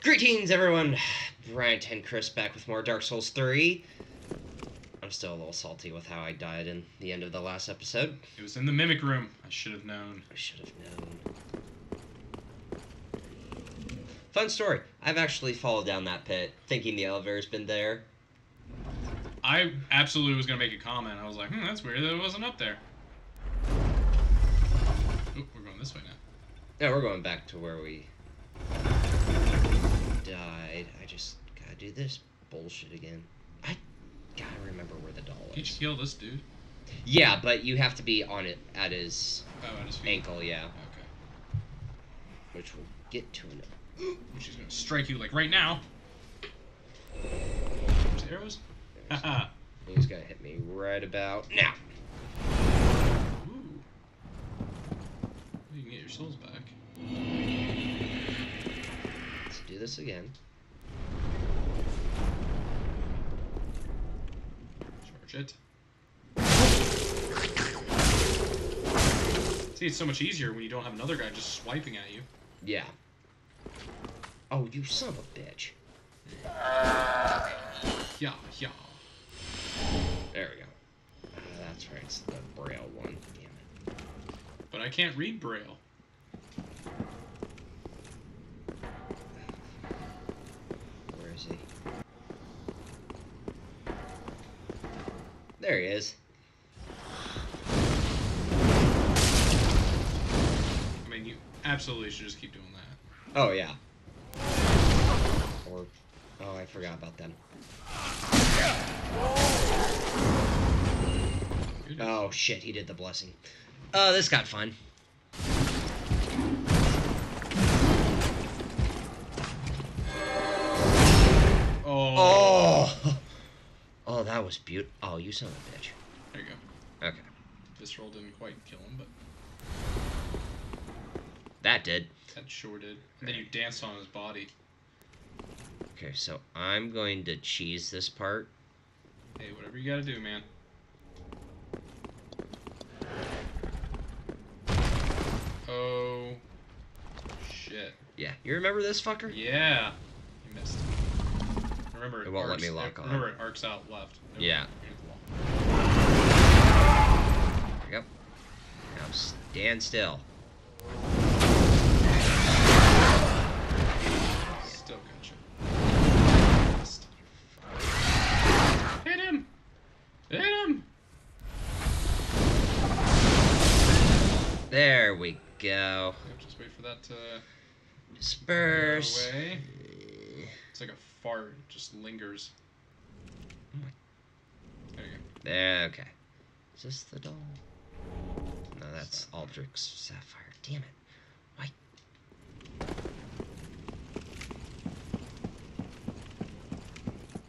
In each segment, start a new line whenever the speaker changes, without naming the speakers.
Greetings, everyone! Brian and Chris back with more Dark Souls 3. I'm still a little salty with how I died in the end of the last episode.
It was in the mimic room. I should have known.
I should have known. Fun story. I've actually fallen down that pit, thinking the elevator's been there.
I absolutely was going to make a comment. I was like, that's weird that it wasn't up there. Oh, we're going this way now.
Yeah, we're going back to where we died. I just gotta do this bullshit again. I gotta remember where the doll is.
Can you just heal this dude?
Yeah, but you have to be on it at his,
at his feet.
Ankle, yeah.
Okay.
Which we'll get to in
Which is going to strike you, like, right now. There's arrows? Haha.
He's gonna hit me right about now.
Ooh. You can get your souls back.
Let's do this again.
Charge it. See, it's so much easier when you don't have another guy just swiping at you.
Yeah. Oh, you son of a bitch.
Yeah, yeah.
There we go. That's right, it's the Braille one. Damn it.
But I can't read Braille.
Where is he? There he is.
I mean, you absolutely should just keep doing that.
Oh, yeah. Or... Oh, I forgot about them. Oh, shit, he did the blessing. This got fun.
Oh.
Oh, that was beautiful. Oh, you son of a bitch.
There you go.
Okay.
This roll didn't quite kill him, but...
That did.
That sure did. And then you danced on his body.
Okay, so I'm going to cheese this part.
Hey, whatever you gotta do, man. Oh. Shit.
Yeah, you remember this fucker?
Yeah. You missed. Remember,
It won't let me lock on.
Remember, it arcs out left. Nope.
Yeah. Yep. Now stand still.
Still gotcha. Hit him! Hit him!
There we go.
Just wait for that to
Disperse.
go away. It's like a fart. It just lingers. There you go.
There, okay. Is this the doll? No, that's Aldrich's Sapphire. Damn it. Why?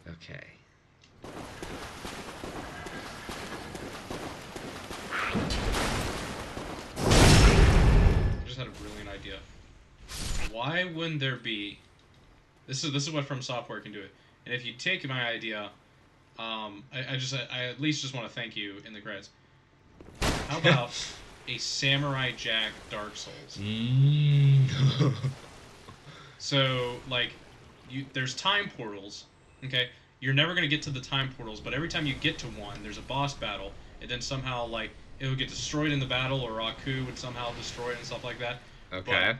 Okay.
I just had a brilliant idea. Why wouldn't there be... This is what From Software can do it. And if you take my idea, I at least just want to thank you in the credits. How about a Samurai Jack Dark Souls? So, like, there's time portals, okay? You're never going to get to the time portals, but every time you get to one, there's a boss battle, and then somehow, like, it would get destroyed in the battle, or Aku would somehow destroy it and stuff like that.
Okay.
But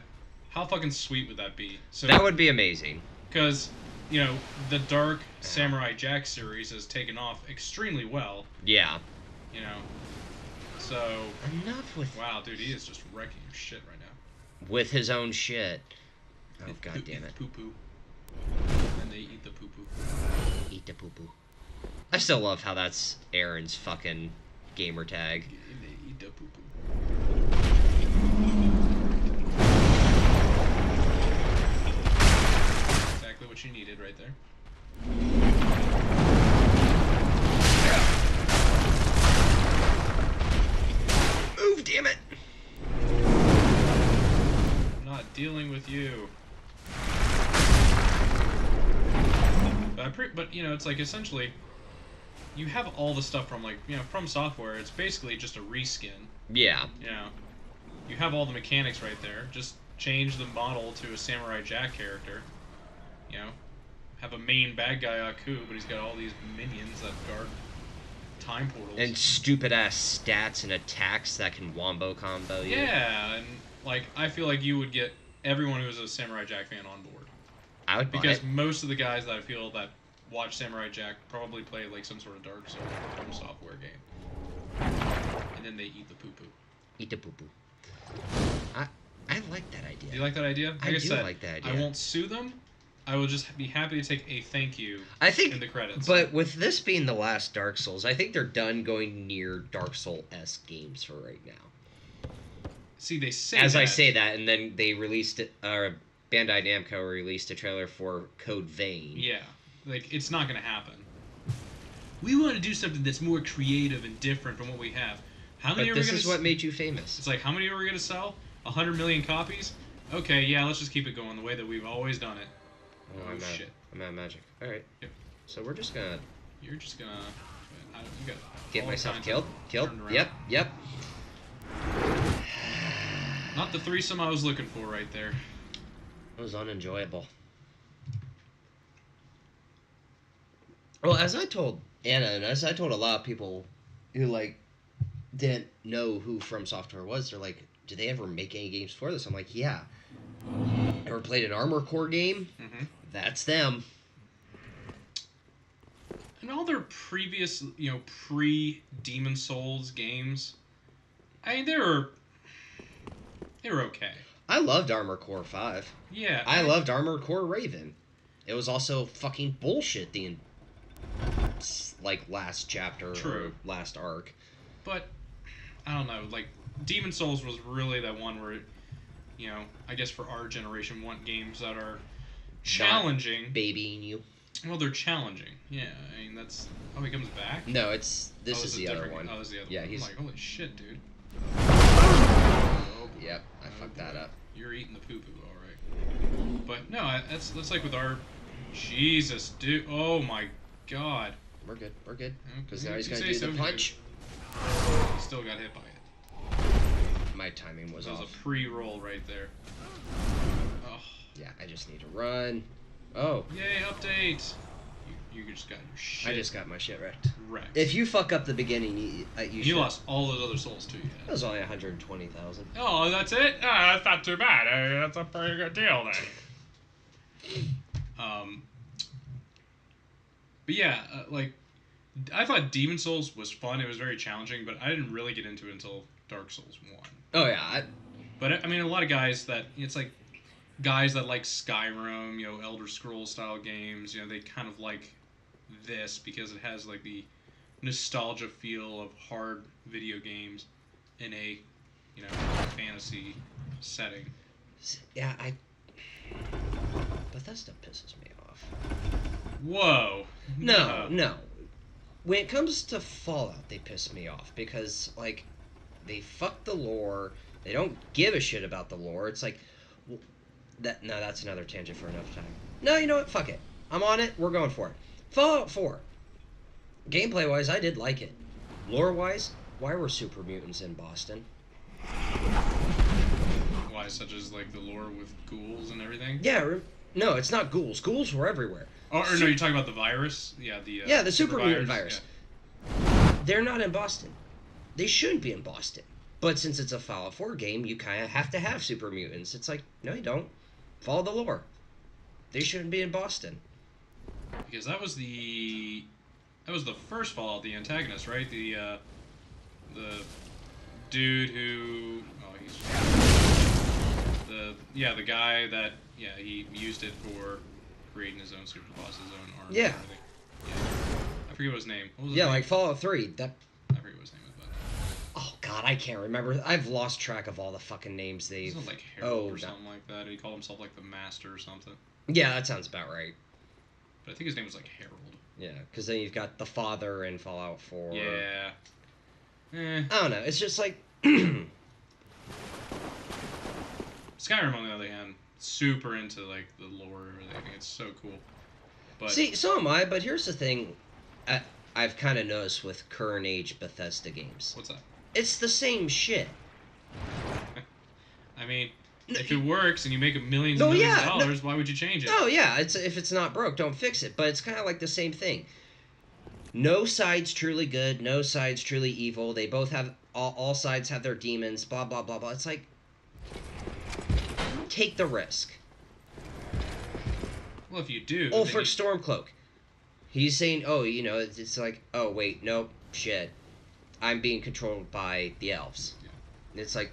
how fucking sweet would that be? So,
that would be amazing.
Because, you know, the Dark Samurai Jack series has taken off extremely well.
Yeah.
You know, so...
Enough with...
Wow, dude, he is just wrecking your shit right now.
With his own shit. Oh, god damn it.
Poo-poo. And they eat the poo-poo.
Eat the poo-poo. I still love how that's Aaron's fucking gamer tag.
They eat the poo-poo. Exactly what you needed right there.
Move, damn it!
I'm not dealing with you. But you know, it's like essentially, you have all the stuff from like, you know, From Software. It's basically just a reskin.
Yeah.
You know, you have all the mechanics right there. Just change the model to a Samurai Jack character, you know, have a main bad guy Aku, but he's got all these minions that guard time portals.
And stupid ass stats and attacks that can wombo combo you.
Yeah, and like I feel like you would get everyone who's a Samurai Jack fan on board.
I would buy
Because
it.
most of the guys that I feel that watch Samurai Jack probably play like some sort of Dark Souls or From Software game. And then they eat the poo-poo.
Eat the poo poo. I like that idea.
Do you like that idea? Like
I do
said,
like that idea.
I won't sue them. I will just be happy to take a thank you
I think
in the credits.
But with this being the last Dark Souls, I think they're done going near Dark Soul-esque games for right now.
See, they say
As
that.
I say that, and then they released it, Bandai Namco released a trailer for Code Vein.
Yeah, like it's not going to happen. We want to do something that's more creative and different from what we have. How many
But
are we
this
going
is what made you famous.
It's like, how many are we going to sell? 100 million copies? Okay, yeah, let's just keep it going the way that we've always done it.
Oh,
Shit.
I'm out of magic. Alright.
Yep.
So we're just gonna
You're just gonna... You got
get
all
myself
kinds
killed.
of
Killed.
turned around.
Yep.
Not the threesome I was looking for right there.
It was unenjoyable. Well, as I told Anna, and as I told a lot of people who, like, didn't know who From Software was, they're like, did they ever make any games for this? I'm like, yeah. Ever played an Armor Core game?
Mm-hmm.
That's them.
And all their previous, pre-Demon Souls games, I mean, they were okay.
I loved Armor Core 5.
Yeah.
I loved Armor Core Raven. It was also fucking bullshit last chapter
True.
or last arc.
But, I don't know, like, Demon Souls was really that one where, I guess for our generation, want games that are challenging.
Not babying you.
Well, they're challenging. Yeah, I mean, that's... Oh, he comes back?
No, this is the other one.
Oh, this is the other
Yeah,
one.
he's...
I'm like, holy shit, dude.
Yep, I fucked that up.
You're eating the poo-poo, alright. But, no, that's like with our... Jesus, dude. Oh, my God.
We're good. Because
Okay,
now he's
you
going
say
to do
so,
the punch.
He still got hit by it.
My timing was
That
off.
was a pre-roll right there. Oh.
Yeah, I just need to run. Oh.
Yay, update! You just got your shit
I just got my shit wrecked.
wrecked.
If you fuck up the beginning,
You lost all those other souls too.
That was only 120,000.
Oh, that's it? Ah, that's not too bad. That's a pretty good deal then. But yeah, I thought Demon Souls was fun. It was very challenging, but I didn't really get into it until Dark Souls 1.
Oh yeah.
But I mean, a lot of guys that it's like guys that like Skyrim, Elder Scrolls style games, they kind of like this because it has like the nostalgia feel of hard video games in a fantasy setting.
Yeah, Bethesda pisses me off.
Whoa.
No. When it comes to Fallout, they piss me off because, like, they fuck the lore. They don't give a shit about the lore. It's like, that's another tangent for another time. No, you know what? Fuck it. I'm on it. We're going for it. Fallout 4. Gameplay-wise, I did like it. Lore-wise, why were super mutants in Boston?
Why, such as like the lore with ghouls and everything?
Yeah, no, it's not ghouls. Ghouls were everywhere.
Oh, or no, you're talking about the virus? Yeah,
the super mutant virus.
Yeah.
They're not in Boston. They shouldn't be in Boston. But since it's a Fallout 4 game, you kind of have to have super mutants. It's like, no, you don't. Follow the lore. They shouldn't be in Boston.
Because that was the first Fallout, the antagonist, right? The dude who the guy that he used it for creating his own super boss, his own army.
Yeah.
And everything. Yeah. I forget what his name. What was his
Yeah,
name?
like Fallout 3.
I forget what his name is, but
Oh god, I can't remember. I've lost track of all the fucking names they've.
wasn't it like Harold or something like that. He called himself like the Master or something.
Yeah, that sounds about right.
But I think his name was like Harold.
Yeah, because then you've got the father in Fallout 4.
Yeah.
I don't know. It's just like.
Skyrim, on the other hand, super into like the lore and everything. I think it's so cool. But
See, so am I, but here's the thing I've kind of noticed with current age Bethesda games.
what's that?
It's the same shit.
I mean, If it works and you make millions
No,
and millions
yeah,
of dollars, why would you change it?
no, yeah. It's if it's not broke, don't fix it. But it's kind of like the same thing. No side's truly good. No side's truly evil. They both have all sides have their demons. Blah blah blah blah. It's like take the risk.
Well, if you do,
Ulfric Stormcloak. He's saying, oh, it's like, oh wait, nope, shit. I'm being controlled by the elves.
Yeah.
It's like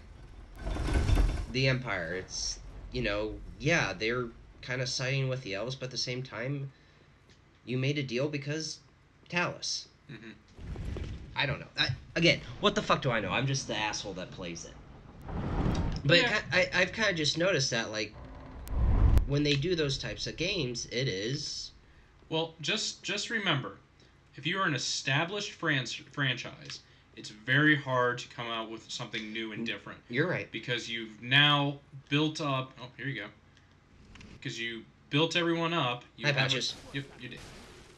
the Empire. It's yeah, they're kind of siding with the elves, but at the same time, you made a deal because Talos.
Mm-hmm.
I don't know. Again, what the fuck do I know? I'm just the asshole that plays it. But
Yeah.
I've kind of just noticed that, like, when they do those types of games, it is...
Well, just remember, if you are an established franchise, it's very hard to come out with something new and different.
You're right.
Because you've now built up... Oh, here you go. Because you built everyone up.
Hi, Patches.
Yep, you did.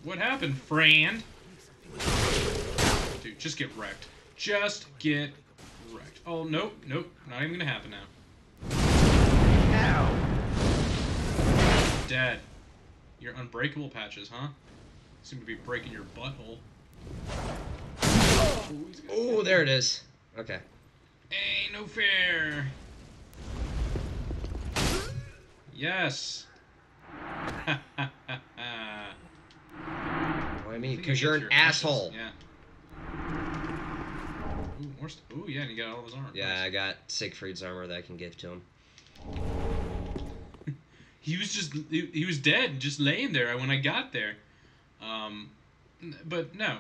What happened, friend? Dude, just get wrecked. Just get wrecked. Oh, nope. Not even gonna happen now.
Ow.
Dead. You're unbreakable, Patches, huh? Seem to be breaking your butthole.
Oh, there it is. Okay.
Ain't no fair. Yes.
What I mean, because you're an asshole.
Yeah. Ooh, yeah, and you got all of his armor.
Yeah, I got Siegfried's armor that I can give to him.
He was dead, just laying there when I got there. But no,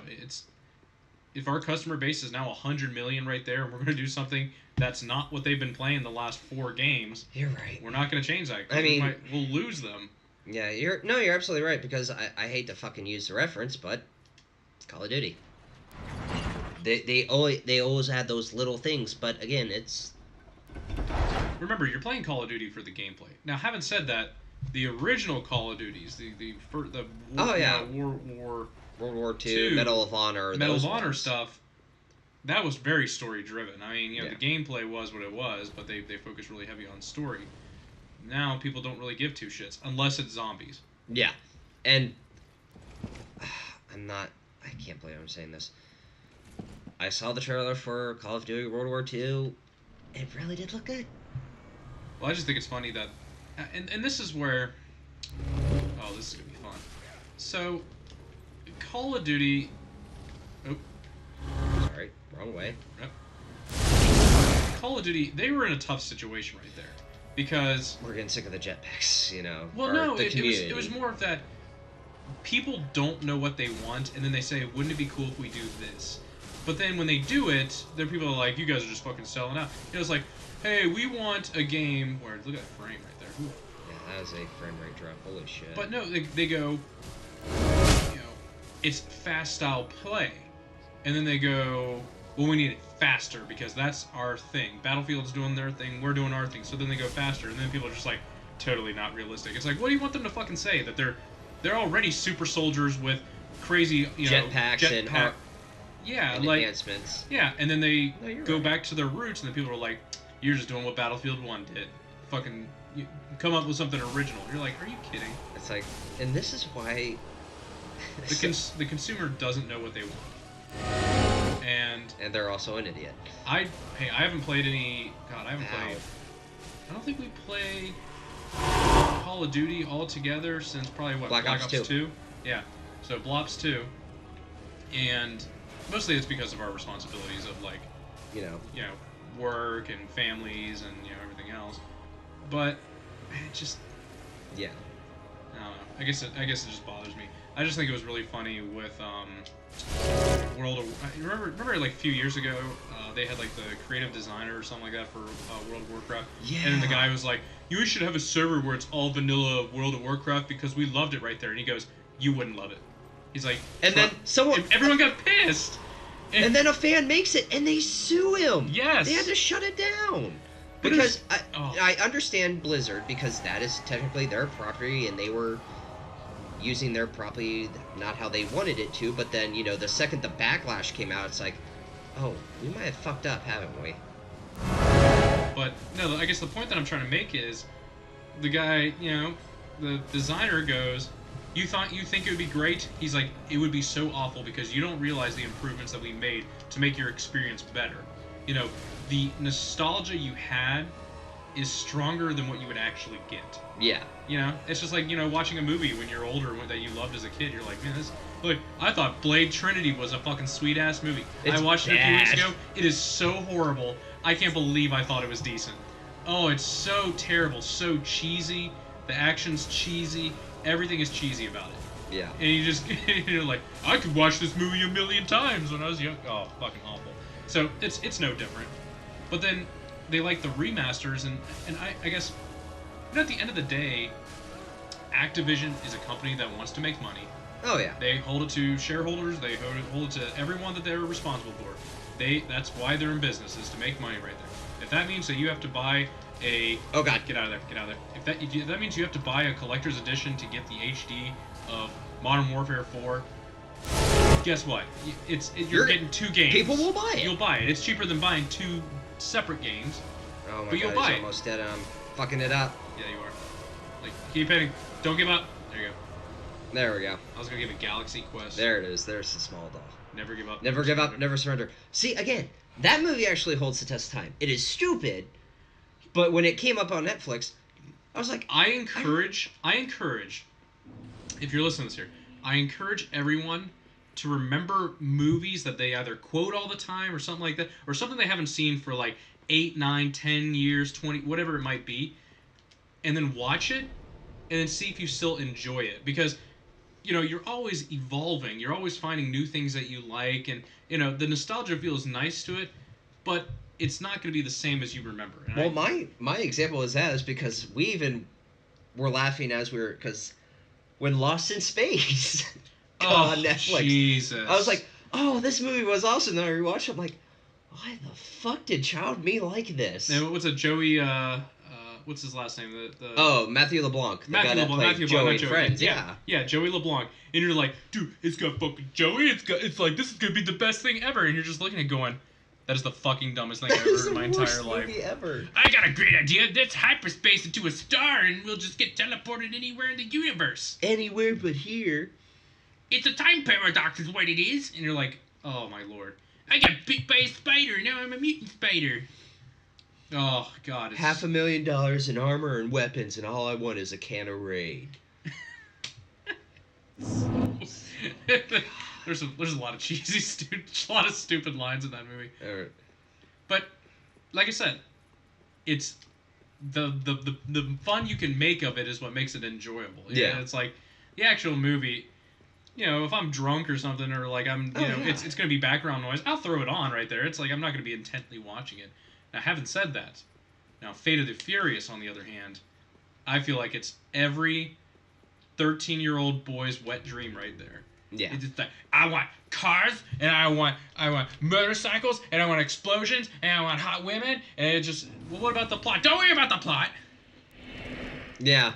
if our customer base is now 100 million right there, and we're going to do something that's not what they've been playing the last 4 games.
You're right.
We're not going to change that.
I mean,
we'll lose them.
Yeah, you're absolutely right, because I hate to fucking use the reference, but it's Call of Duty. They always had those little things, but again, it's...
Remember, you're playing Call of Duty for the gameplay. Now, having said that, the original Call of Duties, World
War II, Medal of Honor,
Medal
those
of Honor
ones.
stuff, that was very story driven. I mean,
Yeah.
the gameplay was what it was, but they focused really heavy on story. Now people don't really give two shits unless it's zombies.
Yeah, and I can't believe I'm saying this. I saw the trailer for Call of Duty World War II. It really did look good.
Well, I just think it's funny that, and this is where, oh, this is gonna be fun. So, Call of Duty. Oh,
Sorry, wrong way.
yep. Call of Duty, they were in a tough situation right there, because
We're getting sick of the jetpacks,
well,
or
no,
the community.
it was more of that. People don't know what they want, and then they say, "Wouldn't it be cool if we do this?" But then when they do it, there are people are like, "You guys are just fucking selling out." It's like, "Hey, we want a game where look at that frame right there." Ooh.
Yeah, that was a frame rate drop. Holy shit.
But no, they go, it's fast style play, and then they go, "Well, we need it faster because that's our thing. Battlefield's doing their thing, we're doing our thing." So then they go faster, and then people are just like, totally not realistic. It's like, what do you want them to fucking say? That they're already super soldiers with crazy,
jetpacks and
and
enhancements.
Yeah, and then they go
right.
back to their roots, and the people are like, "You're just doing what Battlefield 1 did. Fucking come up with something original." You're like, "Are you kidding?"
It's like, and this is why
the consumer doesn't know what they want,
and they're also an idiot.
I haven't played any. God, I haven't
Ow.
played. I don't think we play Call of Duty all together since probably what
Black Ops 2.
Yeah, so Blops 2, and mostly it's because of our responsibilities of like, work and families and everything else. But it just,
Yeah.
I don't know. I guess it just bothers me. I just think it was really funny with remember like a few years ago they had like the creative designer or something like that for World of Warcraft.
Yeah.
And then the guy was like, "You should have a server where it's all vanilla World of Warcraft because we loved it right there." And he goes, "You wouldn't love it." He's like,
And then
everyone got pissed.
And then a fan makes it, and they sue him.
Yes.
They had to shut it down.
But
Because
oh.
I understand Blizzard, because that is technically their property, and they were using their property not how they wanted it to, but then, the second the backlash came out, it's like, oh, we might have fucked up, haven't we?
But no, I guess the point that I'm trying to make is the guy, the designer goes, you think it would be great? He's like, it would be so awful because you don't realize the improvements that we made to make your experience better. The nostalgia you had is stronger than what you would actually get.
Yeah.
It's just like, watching a movie when you're older that you loved as a kid. You're like, man, I thought Blade Trinity was a fucking sweet ass movie. I watched it a few weeks ago. It is so horrible. I can't believe I thought it was decent. Oh, it's so terrible, so cheesy. The action's cheesy. Everything is cheesy about it.
Yeah.
And you just, you're like, I could watch this movie a million times when I was young. Oh, fucking awful. So it's no different. But then they like the remasters, and I guess, at the end of the day, Activision is a company that wants to make money.
Oh yeah.
They hold it to shareholders. They hold it to everyone that they're responsible for. That's why they're in business, is to make money right there. If that means that you have to buy a...
Oh god.
Get out of there. Get out of there. If that means you have to buy a collector's edition to get the HD of Modern Warfare 4, guess what? You're getting 2 games.
People will buy it.
You'll buy it. It's cheaper than buying 2 separate games.
Oh my
But you'll
god,
buy
he's
it.
almost dead and I'm fucking it up.
Yeah, you are. Like, keep hitting. Don't give up. There you go.
There we go.
I was gonna give a Galaxy Quest.
There it is. There's the small doll.
Never give up.
Never give up, never surrender. See, again, that movie actually holds the test of time. It is stupid, but when it came up on Netflix, I was like...
I encourage, if you're listening to this here, I encourage everyone to remember movies that they either quote all the time or something like that, or something they haven't seen for like 8, 9, 10 years, 20, whatever it might be, and then watch it, and then see if you still enjoy it. Because, you're always evolving. You're always finding new things that you like, and, the nostalgia feels nice to it, but it's not going to be the same as you remember. And
well, my example is that is because we even were laughing as we were... Because when Lost in Space on Netflix,
Jesus.
I was like, oh, this movie was awesome. Then I rewatched it, I'm like, why the fuck did child me like this?
Now, what's a Joey, what's his last name?
Oh, Matthew LeBlanc.
Matthew
Joey
LeBlanc,
and Friends, yeah.
Yeah, Joey LeBlanc. And you're like, dude, it's got fucking Joey. It's like, this is going to be the best thing ever. And you're just looking at it going, that is the fucking dumbest thing I've ever heard in my entire life.
Movie ever.
I got a great idea. Let's hyperspace into a star and we'll just get teleported anywhere in the universe.
Anywhere but here.
It's a time paradox is what it is. And you're like, oh my lord. I got bit by a spider. Now I'm a mutant spider. Oh, God.
$500,000 in armor and weapons, and all I want is a can of Raid.
There's a lot of cheesy, a lot of stupid lines in that movie. But, like I said, it's the fun you can make of it is what makes it enjoyable.
Yeah.
It's like the actual movie. If I'm drunk or something, or like I'm, it's going to be background noise, I'll throw it on right there. It's like I'm not going to be intently watching it. Now, having said that, now Fate of the Furious, on the other hand, I feel like it's every 13-year-old boy's wet dream right there.
Yeah.
It's just like, I want cars, and I want motorcycles, and I want explosions, and I want hot women, and it just, well, what about the plot? Don't worry about the plot.
Yeah,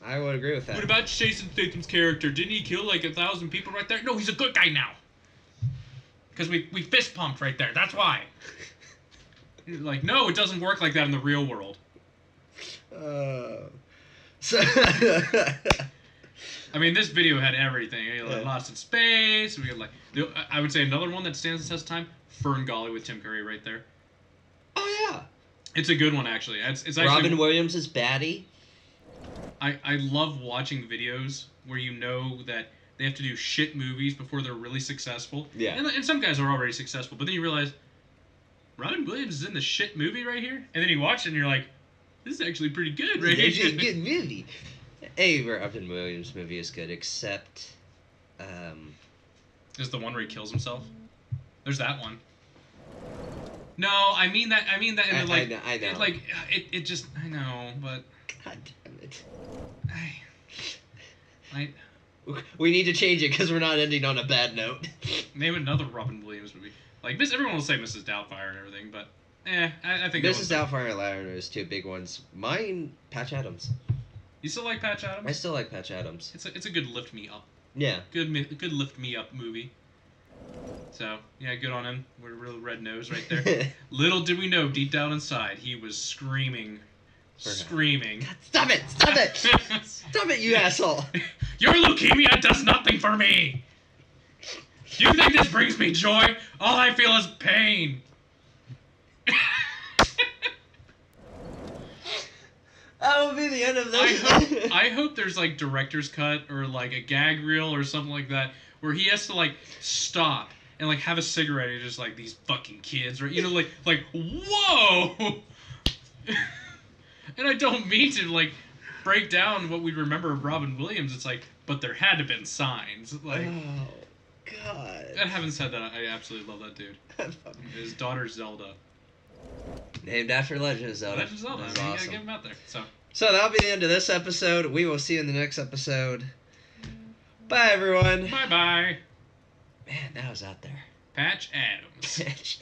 I would agree with that.
What about Jason Statham's character? Didn't he kill like 1,000 people right there? No, he's a good guy now. Because we fist pumped right there. That's why. Like, no, it doesn't work like that in the real world.
So
I mean, this video had everything. You know, Lost in Space. We had like, I would say another one that stands the test of time. Fern Gully with Tim Curry right there.
Oh yeah.
It's a good one actually. It's actually
Robin Williams is baddie.
I love watching videos where you know that they have to do shit movies before they're really successful.
Yeah.
And some guys are already successful, but then you realize Robin Williams is in the shit movie right here, and then you watch it and you're like, this is actually pretty good right here.
It's a good movie. Hey, Robin Williams movie is good, except
There's the one where he kills himself. There's that one. No, I mean that. I know. It just. I know, but.
God damn it. We need to change it because we're not ending on a bad note.
Name another Robin Williams movie. Like this, everyone will say Mrs. Doubtfire and everything, but I think
Mrs. Doubtfire and Larry is two big ones. Mine, Patch Adams.
You still like Patch Adams?
I still like Patch Adams.
It's a good lift me up.
Yeah.
Good lift me up movie. So, yeah, good on him. With a real red nose right there. Little did we know, deep down inside, he was screaming. Screaming.
God, stop it! Stop it! Stop it, you asshole!
Your leukemia does nothing for me! You think this brings me joy? All I feel is pain!
That will be the end of this.
I hope there's like director's cut or like a gag reel or something like that where he has to like stop and like have a cigarette and just like these fucking kids, right? You know, like whoa. And I don't mean to like break down what we remember of Robin Williams. It's like, but there had to have been signs. Like,
Oh, God.
I haven't said that. I absolutely love that dude. His daughter's Zelda.
Named after Legend of Zelda.
Legend of Zelda.
That's
I mean, you
awesome.
gotta get him out there.
So that'll be the end of this episode. We will see you in the next episode. Bye, everyone.
Bye bye.
Man, that was out there.
Patch Adams.